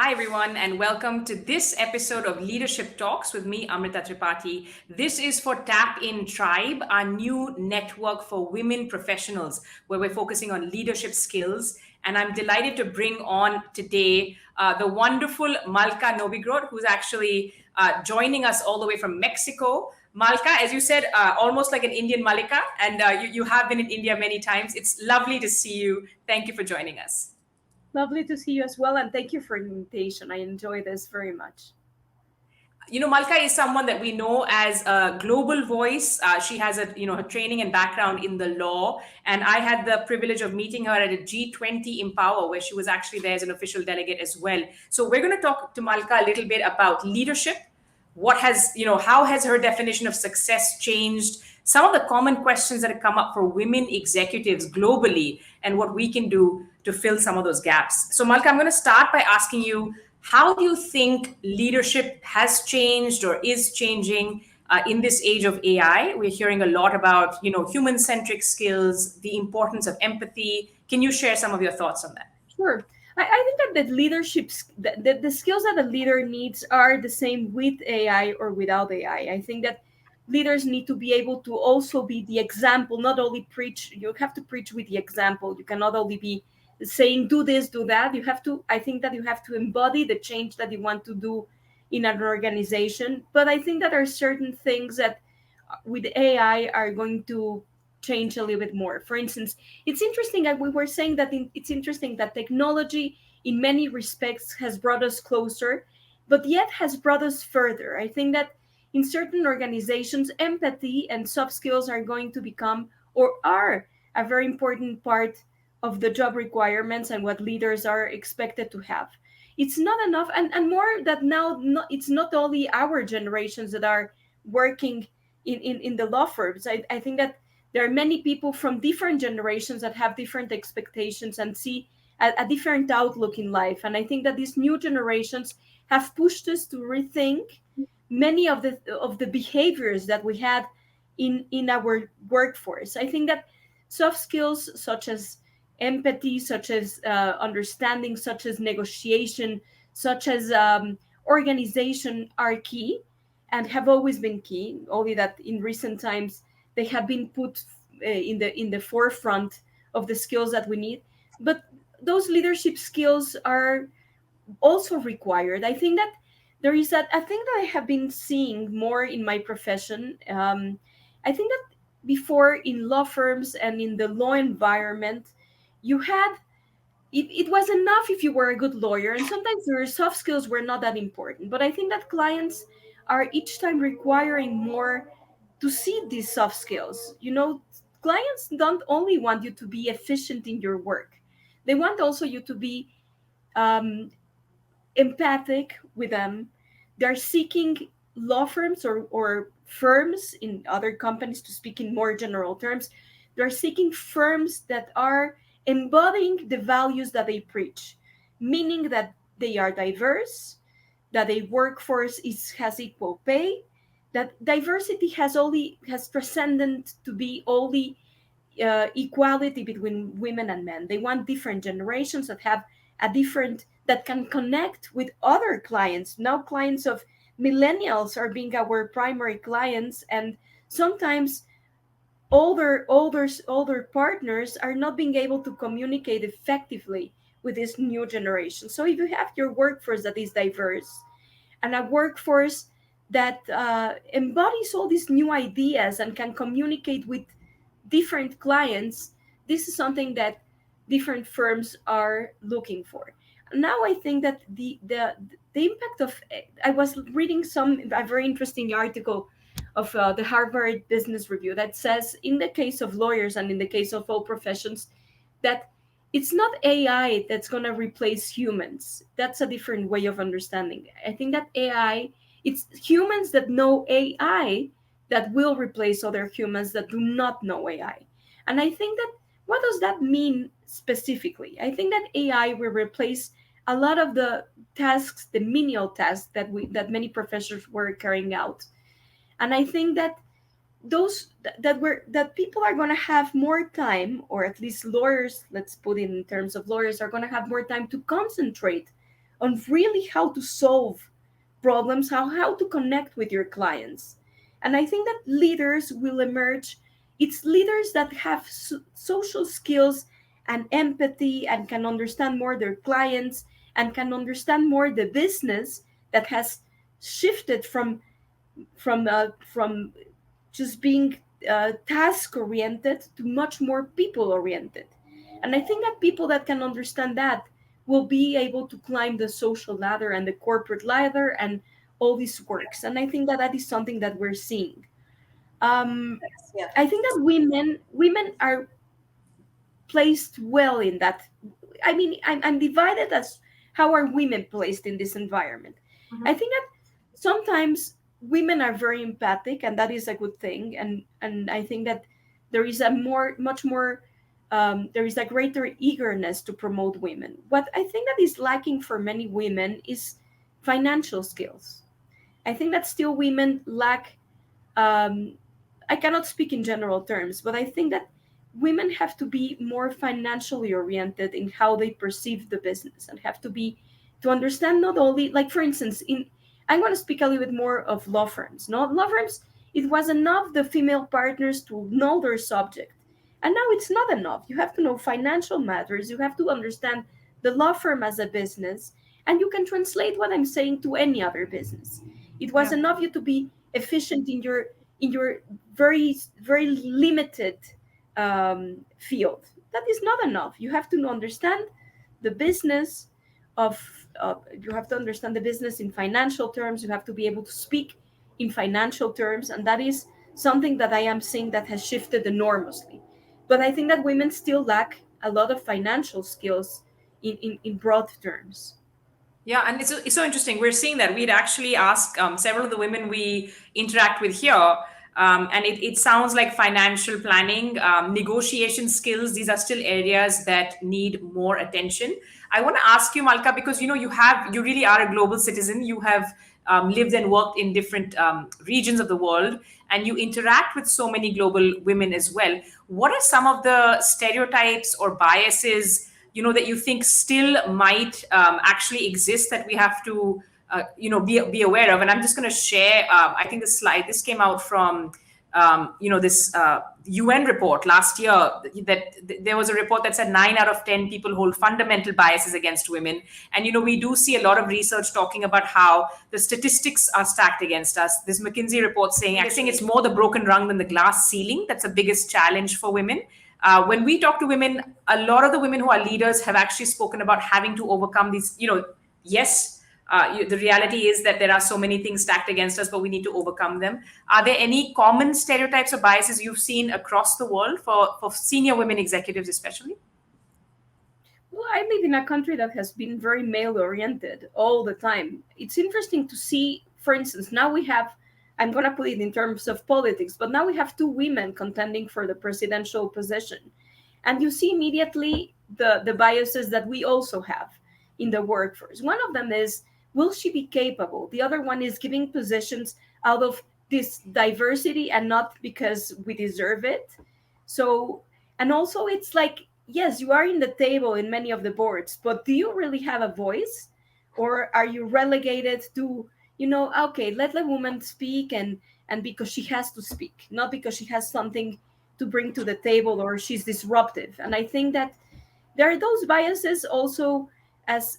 Hi, everyone, and welcome to this episode of Leadership Talks with me, Amrita Tripathi. This is for Tap In Tribe, our new network for women professionals, where we're focusing on leadership skills. And I'm delighted to bring on today the wonderful Malkah Nobigrot, who's actually joining us all the way from Mexico. Malkah, as you said, almost like an Indian Malika, and you have been in India many times. It's lovely to see you. Thank you for joining us. Lovely to see you as well, and thank you for the invitation. I enjoy this very much. Malka is someone that we know as a global voice. She has her training and background in the law, and I had the privilege of meeting her at a G20 Empower, where she was actually there as an official delegate as well. So we're going to talk to Malka a little bit about leadership. How has her definition of success changed? Some of the common questions that have come up for women executives globally, and what we can do to fill some of those gaps. So, Malka, I'm going to start by asking you, how do you think leadership has changed or is changing in this age of AI? We're hearing a lot about, human-centric skills, the importance of empathy. Can you share some of your thoughts on that? Sure. I think that the the skills that a leader needs are the same with AI or without AI. I think that leaders need to be able to also be the example, not only preach. You have to preach with the example. You cannot only be saying, do this, do that. I think that you have to embody the change that you want to do in an organization. But I think that there are certain things that with AI are going to change a little bit more. For instance, it's interesting that we were saying that it's interesting that technology in many respects has brought us closer, but yet has brought us further. I think that in certain organizations, empathy and soft skills are going to become or are a very important part of the job requirements and what leaders are expected to have. It's not enough, and more that now it's not only our generations that are working in the law firms. I think that there are many people from different generations that have different expectations and see a different outlook in life. And I think that these new generations have pushed us to rethink many of the behaviors that we had in our workforce. I think that soft skills such as empathy, such as understanding, such as negotiation, such as organization are key and have always been key. Only that in recent times they have been put in the forefront of the skills that we need. But those leadership skills are also required. I think that there is that I think that I have been seeing more in my profession. I think that before in law firms and in the law environment, you had it was enough if you were a good lawyer, and sometimes your soft skills were not that important. But I think that clients are each time requiring more to see these soft skills. Clients don't only want you to be efficient in your work, they want also you to be um, empathic with them. They're seeking law firms or firms in other companies, to speak in more general terms. They're seeking firms that are embodying the values that they preach, meaning that they are diverse, that a workforce has equal pay, that diversity has transcendent to be only equality between women and men. They want different generations that have a different that can connect with other clients. Now clients of millennials are being our primary clients, and sometimes older partners are not being able to communicate effectively with this new generation. So if you have your workforce that is diverse and a workforce that embodies all these new ideas and can communicate with different clients, this is something that different firms are looking for. Now I think that the impact of I was reading a very interesting article of the Harvard Business Review that says in the case of lawyers and in the case of all professions that it's not AI that's going to replace humans. That's a different way of understanding. I think that AI, it's humans that know AI that will replace other humans that do not know AI. And I think that what does that mean specifically? I think that AI will replace a lot of the tasks, the menial tasks that many professors were carrying out. And I think that that people are going to have more time, or at least lawyers, let's put it in terms of lawyers, are going to have more time to concentrate on really how to solve problems, how to connect with your clients. And I think that leaders will emerge. It's leaders that have social skills and empathy and can understand more their clients and can understand more the business that has shifted from just being task oriented to much more people oriented. And I think that people that can understand that will be able to climb the social ladder and the corporate ladder and all this works. And I think that that is something that we're seeing. um, Yeah. I think that women are placed well in that. I mean, I'm divided as how are women placed in this environment. I Mhm. think that sometimes women are very empathic, and that is a good thing. And I think that there is a much more, there is a greater eagerness to promote women. What I think that is lacking for many women is financial skills. I think that still women lack, um, I cannot speak in general terms, but I think that women have to be more financially oriented in how they perceive the business and have to understand not only, like for instance, in I'm going to speak a little bit more of law firms. No, law firms, it was enough the female partners to know their subject, and now it's not enough. You have to know financial matters. You have to understand the law firm as a business, and you can translate what I'm saying to any other business. It was Yeah. enough you to be efficient in your very limited field. That is not enough. You have to understand the business you have to understand the business in financial terms. You have to be able to speak in financial terms, and that is something that I am seeing that has shifted enormously. But I think that women still lack a lot of financial skills in broad terms. Yeah, and it's so interesting. We're seeing that we'd actually asked several of the women we interact with here, and it sounds like financial planning, negotiation skills. These are still areas that need more attention. I want to ask you, Malka, because you really are a global citizen. You have lived and worked in different regions of the world, and you interact with so many global women as well. What are some of the stereotypes or biases, that you think still might actually exist that we have to be aware of? And I'm just going to share, I think, the slide. This came out from this UN report last year, that there was a report that said 9 out of 10 people hold fundamental biases against women. And we do see a lot of research talking about how the statistics are stacked against us. This McKinsey report saying, I think it's more the broken rung than the glass ceiling that's the biggest challenge for women. When we talk to women, a lot of the women who are leaders have actually spoken about having to overcome these. Yes, the reality is that there are so many things stacked against us, but we need to overcome them. Are there any common stereotypes or biases you've seen across the world for senior women executives, especially? Well, I live in a country that has been very male oriented all the time. It's interesting to see, for instance, now we have, I'm going to put it in terms of politics, but now we have two women contending for the presidential position. And you see immediately the biases that we also have in the workforce. One of them is, will she be capable? The other one is giving positions out of this diversity and not because we deserve it. So, and also it's like, yes, you are in the table in many of the boards, but do you really have a voice? Or are you relegated to, okay, let the woman speak, and because she has to speak, not because she has something to bring to the table or she's disruptive. And I think that there are those biases also, as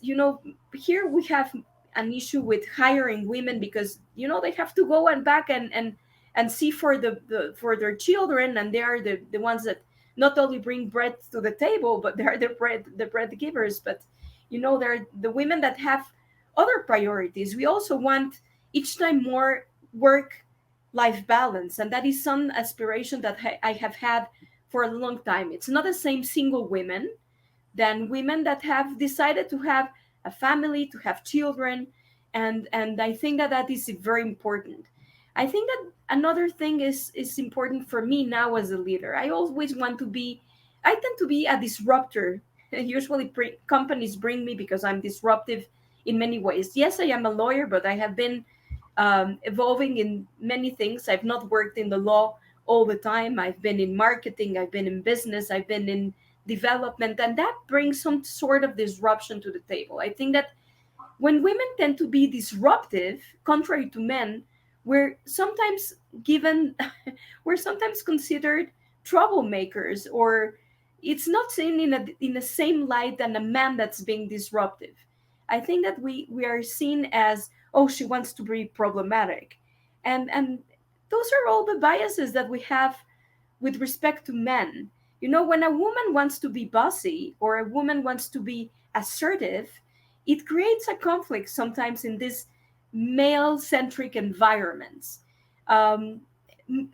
here we have an issue with hiring women because they have to go and back and see for for their children, and they are the ones that not only bring bread to the table, but they are the bread givers. But they're the women that have other priorities. We also want each time more work life balance, and that is some aspiration that I have had for a long time. It's not the same single women than women that have decided to have a family, to have children, and I think that that is very important. I think that another thing is important for me now as a leader. I always want to be. I tend to be a disruptor. Usually, companies bring me because I'm disruptive in many ways. Yes, I am a lawyer, but I have been evolving in many things. I've not worked in the law all the time. I've been in marketing, I've been in business, I've been in development, and that brings some sort of disruption to the table. I think that When women tend to be disruptive, contrary to men, we're sometimes given, we're sometimes considered troublemakers, or it's not seen in the same light than a man that's being disruptive. I think that we are seen as, oh, she wants to be problematic, and those are all the biases that we have with respect to men. You know, when a woman wants to be bossy or a woman wants to be assertive, it creates a conflict sometimes in these male centric environments. Um,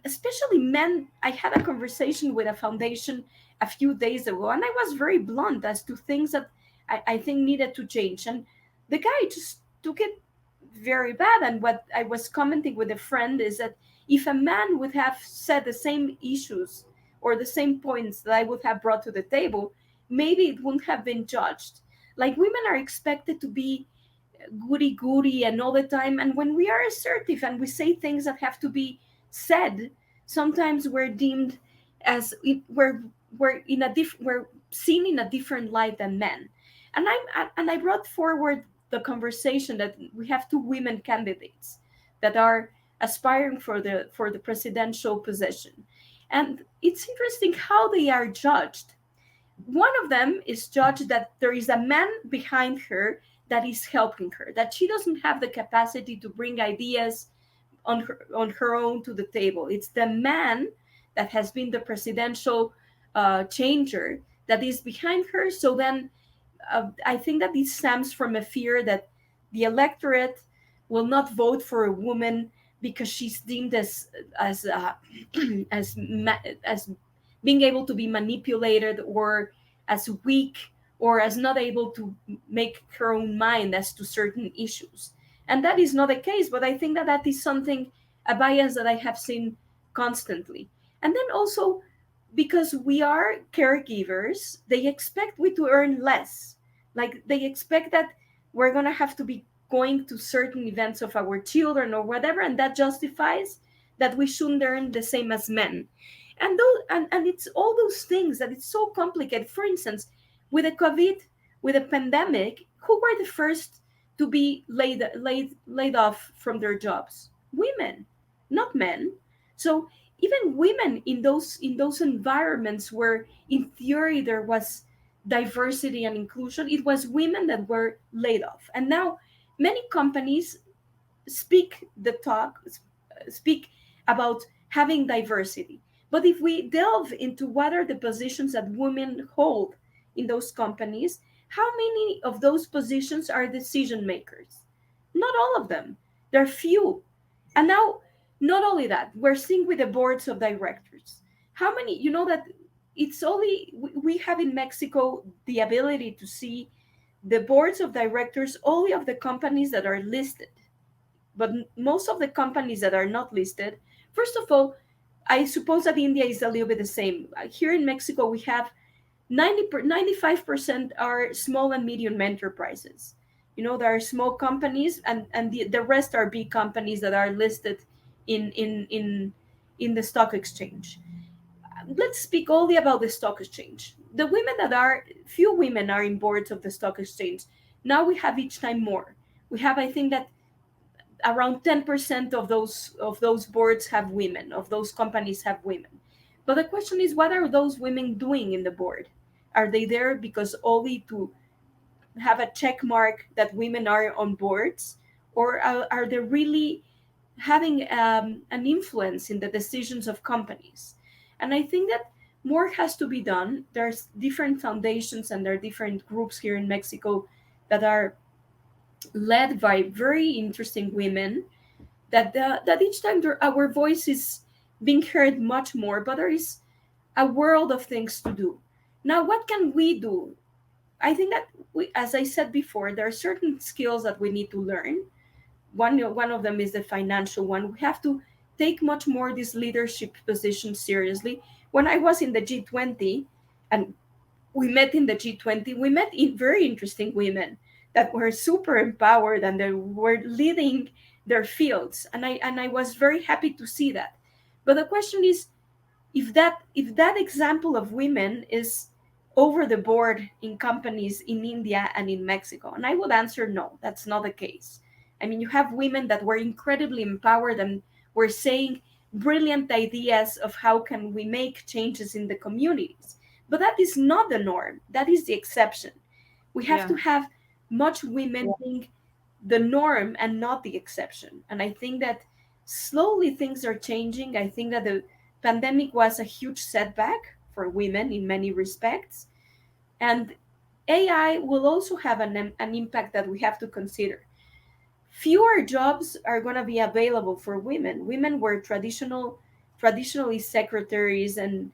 Especially men. I had a conversation with a foundation a few days ago, and I was very blunt as to things that I think needed to change. And the guy just took it very bad. And what I was commenting with a friend is that if a man would have said the same issues or the same points that I would have brought to the table, maybe it wouldn't have been judged. Like, women are expected to be goody goody and all the time, and when we are assertive and we say things that have to be said, sometimes we're deemed as we're in a we're seen in a different light than men. And I brought forward the conversation that we have two women candidates that are aspiring for the presidential position, and it's interesting how they are judged. One of them is judged that there is a man behind her that is helping her, that she doesn't have the capacity to bring ideas on her own to the table. It's the man that has been the presidential changer that is behind her. So then I think that this stems from a fear that the electorate will not vote for a woman because she's deemed as as being able to be manipulated, or as weak, or as not able to make her own mind as to certain issues. And that is not the case, but I think that that is something, a bias that I have seen constantly. And then also, because we are caregivers, they expect we to earn less. Like, they expect that we're going to have to be going to certain events of our children or whatever, and that justifies that we shouldn't earn the same as men. And it's all those things that it's so complicated. For instance, with the COVID, with the pandemic, who were the first to be laid off from their jobs? Women, not men. So even women in those environments where in theory there was diversity and inclusion, it was women that were laid off. And now many companies speak about having diversity. But if we delve into what are the positions that women hold in those companies, how many of those positions are decision makers? Not all of them. There are few. And now, not only that, we're seeing with the boards of directors. How many, you know, that it's only, we have in Mexico the ability to see the boards of directors only of the companies that are listed. But most of the companies that are not listed, first of all, I suppose that India is a little bit the same. Here in Mexico, we have 95% are small and medium enterprises. You know, there are small companies, and the rest are big companies that are listed in in in in the stock exchange. Let's speak only about the stock exchange. The women that are, few women are in boards of the stock exchange. Now we have each time more. We have, I think that around 10% of those boards have women, of those companies have women. But the question is, what are those women doing in the board? Are they there because only to have a check mark that women are on boards, or are they really having an influence in the decisions of companies? And I think that more has to be done. There's different foundations and there are different groups here in Mexico that are led by very interesting women, that each time our voice is being heard much more, but there is a world of things to do. Now, what can we do? I think that we, as I said before, there are certain skills that we need to learn. One of them is the financial one. We have to take much more this leadership position seriously. When I was in the G20, and we met in the G20, we met in very interesting women that were super empowered and they were leading their fields. And I was very happy to see that. But the question is, if that example of women is over the board in companies in India and in Mexico? And I would answer no, that's not the case. I mean, you have women that were incredibly empowered and were saying brilliant ideas of how can we make changes in the communities. But that is not the norm. That is the exception. We have to Yeah. have much women being the norm and not the exception. And I think that slowly things are changing. I think that the pandemic was a huge setback for women in many respects. And AI will also have an impact that we have to consider. Fewer jobs are going to be available for women. Women were traditionally secretaries and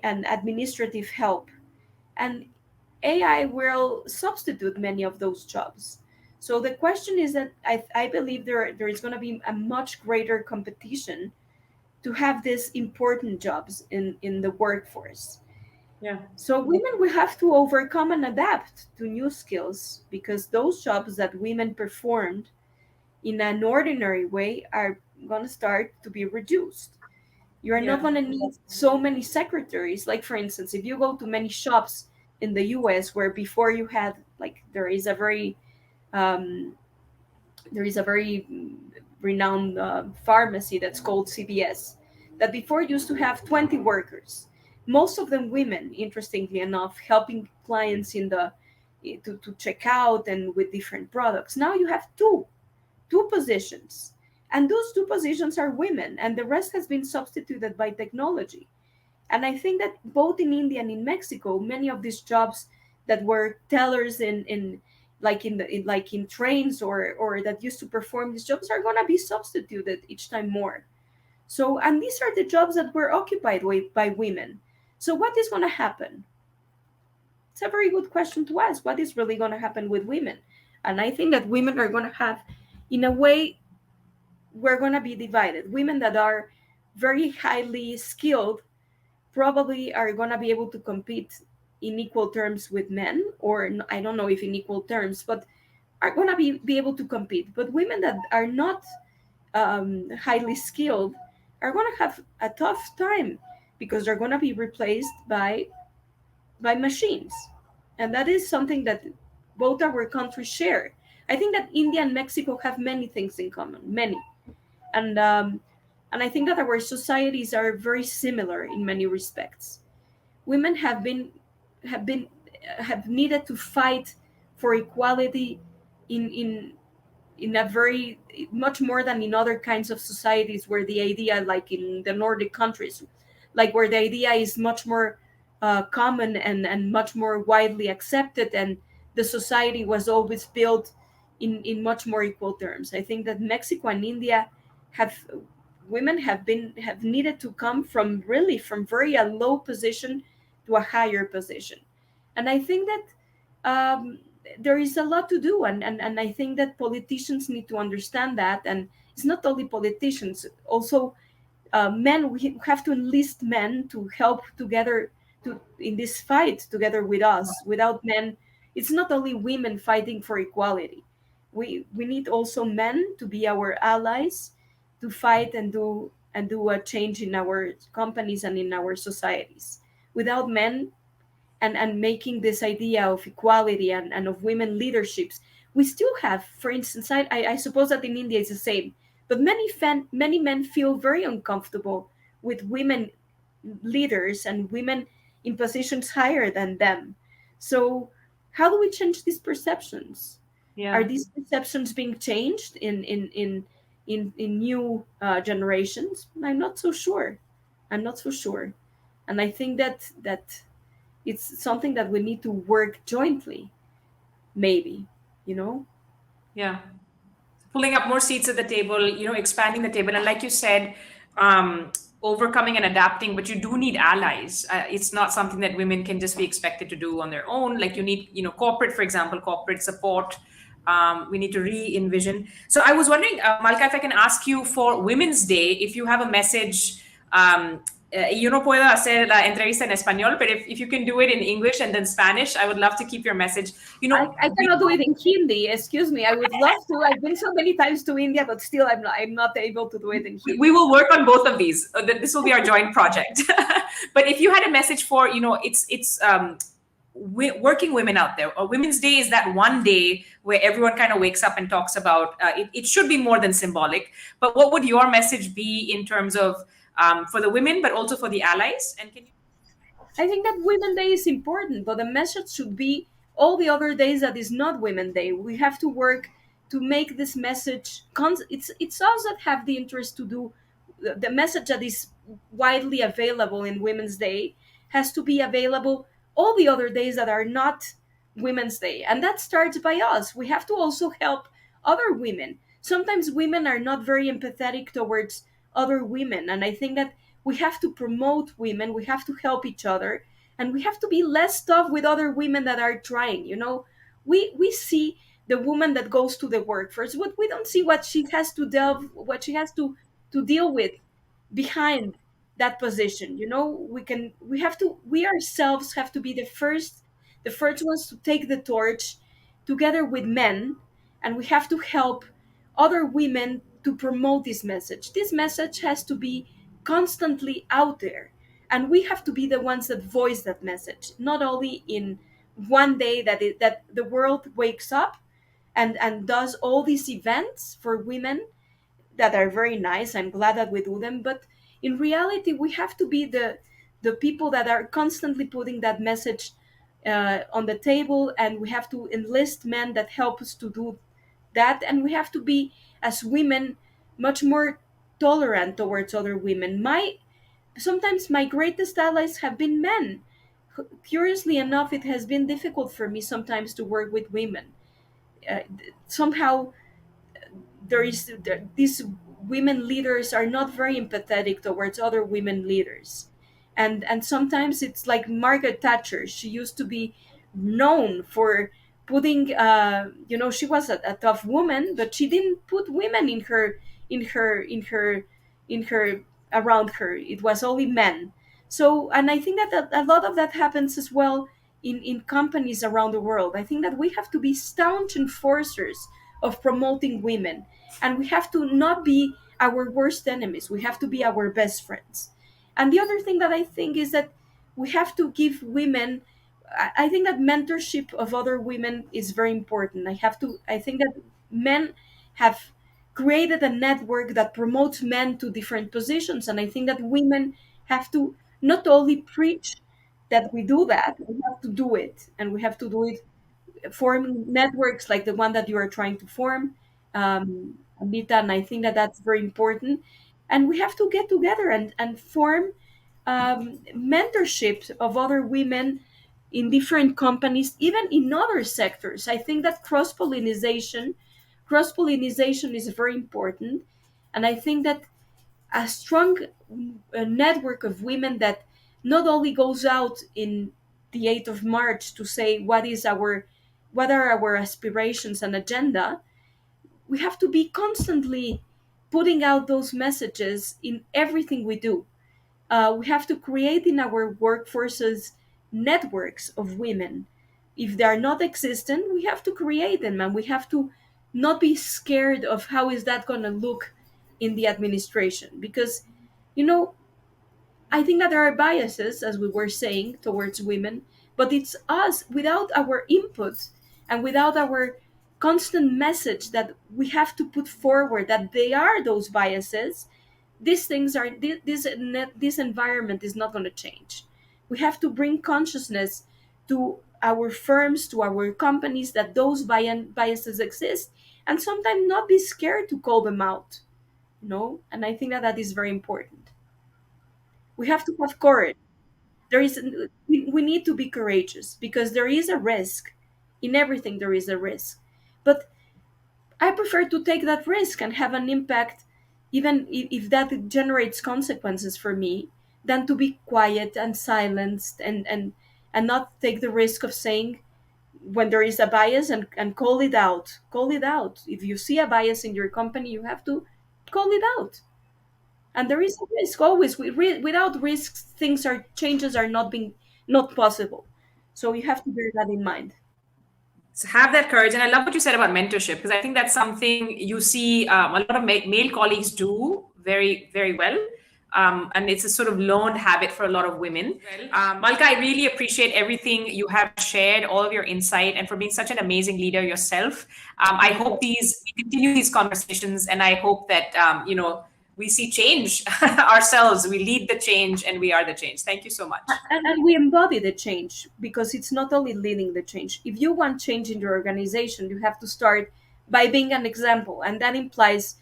administrative help. And AI will substitute many of those jobs. So the question is that I believe there is going to be a much greater competition to have these important jobs in the workforce. Yeah. So women will have to overcome and adapt to new skills because those jobs that women performed in an ordinary way are going to start to be reduced. You are not Yeah. going to need so many secretaries. Like, for instance, if you go to many shops in the US where before you had, like, um, there is a very renowned pharmacy that's called CVS that before used to have 20 workers, most of them women, interestingly enough, helping clients in the to check out and with different products. Now you have two positions, and those two positions are women, and the rest has been substituted by technology. And I think that both in India and in Mexico, many of these jobs that were tellers in like like in trains or that used to perform these jobs are going to be substituted each time more. So, and these are the jobs that were occupied by women. So what is going to happen? It's a very good question to ask. What is really going to happen with women? And I think that women are going to have, in a way, we're going to be divided. Women that are very highly skilled probably are going to be able to compete in equal terms with men, or I don't know if in equal terms, but are going to be able to compete. But women that are not highly skilled are going to have a tough time because they're going to be replaced by machines. And that is something that both our countries share. I think that India and Mexico have many things in common, many. And and I think that our societies are very similar in many respects. Women have been have needed to fight for equality in in a very much more than in other kinds of societies where the idea, like in the Nordic countries, like where the idea is much more common and much more widely accepted, and the society was always built in much more equal terms. I think that Mexico and India have women have needed to come from really from very a low position to a higher position. And I think that there is a lot to do, and I think that politicians need to understand that. And it's not only politicians, also men. We have to enlist men to help together to in this fight together with us. Without men, it's not only women fighting for equality. We need also men to be our allies to fight and do a change in our companies and in our societies. Without men, and making this idea of equality and of women leaderships, we still have, for instance, I suppose that in India it's the same, but many men feel very uncomfortable with women leaders and women in positions higher than them. So how do we change these perceptions? Are Yeah. these perceptions being changed in new generations? I'm not so sure. I'm not so sure. And I think that it's something that we need to work jointly, maybe, you know. Yeah. Pulling up more seats at the table, expanding the table. And like you said, overcoming and adapting, but you do need allies. It's not something that women can just be expected to do on their own. Like you need, corporate, for example, corporate support. We need to re-envision. So I was wondering, Malka, if I can ask you for Women's Day, if you have a message. Yo no puedo hacer la entrevista en español, but if you can do it in English and then Spanish, I would love to keep your message. I cannot do it in Hindi. Excuse me. I would love to. I've been so many times to India, but still, I'm not able to do it in we Hindi. will work on both of these. This will be our joint project. But if you had a message for, it's working women out there. Or Women's Day is that one day where everyone kind of wakes up and talks about it should be more than symbolic. But what would your message be in terms of for the women, but also for the allies? And can you? I think that Women Day is important, but the message should be all the other days that is not Women Day. We have to work to make this message. It's us that have the interest to do the message that is widely available in Women's Day has to be available all the other days that are not Women's Day, and that starts by us. We have to also help other women. Sometimes women are not very empathetic towards other women, and I think that we have to promote women, we have to help each other, and we have to be less tough with other women that are trying. We see the woman that goes to the workforce, but we don't see what she has to to deal with behind that position. We ourselves have to be the first ones to take the torch together with men, and we have to help other women to promote this message. This message has to be constantly out there, and we have to be the ones that voice that message, not only in one day that the world wakes up and does all these events for women that are very nice. I'm glad that we do them, but in reality, we have to be the people that are constantly putting that message on the table, and we have to enlist men that help us to do that, and we have to be, as women, much more tolerant towards other women. My sometimes my greatest allies have been men. Curiously enough, it has been difficult for me sometimes to work with women. Somehow these women leaders are not very empathetic towards other women leaders, and sometimes it's like Margaret Thatcher. She used to be known for putting she was a tough woman, but she didn't put women in her around her. It was only men. So, and I think that a lot of that happens as well in companies around the world. I think that we have to be staunch enforcers of promoting women, and we have to not be our worst enemies. We have to be our best friends. And the other thing that I think is that we have to give women, I think that mentorship of other women is very important. I think that men have created a network that promotes men to different positions, and I think that women have to not only preach that we do that, we have to do it, and we have to do it forming networks like the one that you are trying to form, Amrita, and I think that that's very important. And we have to get together and form mentorships of other women in different companies, even in other sectors. I think that cross pollination is very important, and I think that a strong network of women that not only goes out in the 8th of March to say what are our aspirations and agenda. We have to be constantly putting out those messages in everything we do. We have to create in our workforces networks of women. If they are not existent, we have to create them, and we have to not be scared of how is that going to look in the administration, because you know I think that there are biases, as we were saying, towards women, but it's us, without our input and without our constant message that we have to put forward that they are those biases. These things are this environment is not going to change. We have to bring consciousness to our firms, to our companies, that those biases exist, and sometimes not be scared to call them out. And I think that that is very important. We have to have courage. We need to be courageous, because there is a risk. In everything there is a risk, but I prefer to take that risk and have an impact, even if that generates consequences for me, than to be quiet and silenced, and not take the risk of saying when there is a bias, and call it out. If you see a bias in your company, you have to call it out. And there is a risk always. Without risks, changes are not possible. So you have to bear that in mind. So have that courage. And I love what you said about mentorship, because I think that's something you see a lot of male colleagues do very, very well. And it's a sort of learned habit for a lot of women. Malkah, I really appreciate everything you have shared, all of your insight, and for being such an amazing leader yourself. I hope we continue these conversations, and I hope that we see change ourselves. We lead the change, and we are the change. Thank you so much. And we embody the change, because it's not only leading the change. If you want change in your organization, you have to start by being an example, and that implies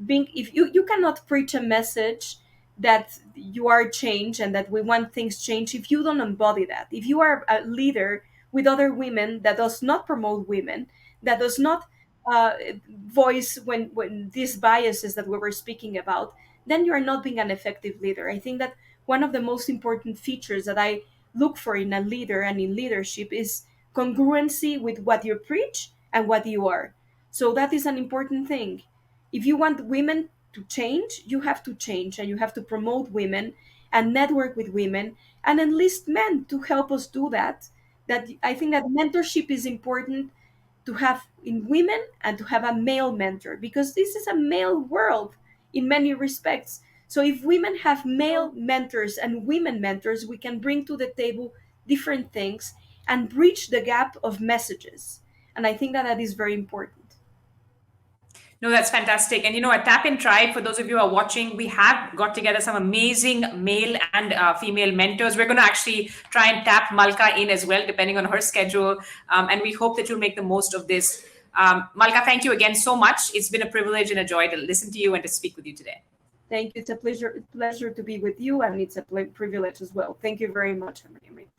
being, if you cannot preach a message that you are change and that we want things changed if you don't embody that. If you are a leader with other women that does not promote women, that does not voice when these biases that we were speaking about, then you are not being an effective leader. I think that one of the most important features that I look for in a leader and in leadership is congruency with what you preach and what you are. So that is an important thing. If you want women to change, you have to change, and you have to promote women and network with women and enlist men to help us do that. That I think that mentorship is important to have in women and to have a male mentor, because this is a male world in many respects. So if women have male mentors and women mentors, we can bring to the table different things and bridge the gap of messages. And I think that that is very important. No, that's fantastic. And at Tap In Tribe, for those of you who are watching, we have got together some amazing male and female mentors. We're going to actually try and tap Malkah in as well, depending on her schedule. And we hope that you'll make the most of this. Malkah, thank you again so much. It's been a privilege and a joy to listen to you and to speak with you today. Thank you. It's a pleasure to be with you, and it's a privilege as well. Thank you very much, Amrita.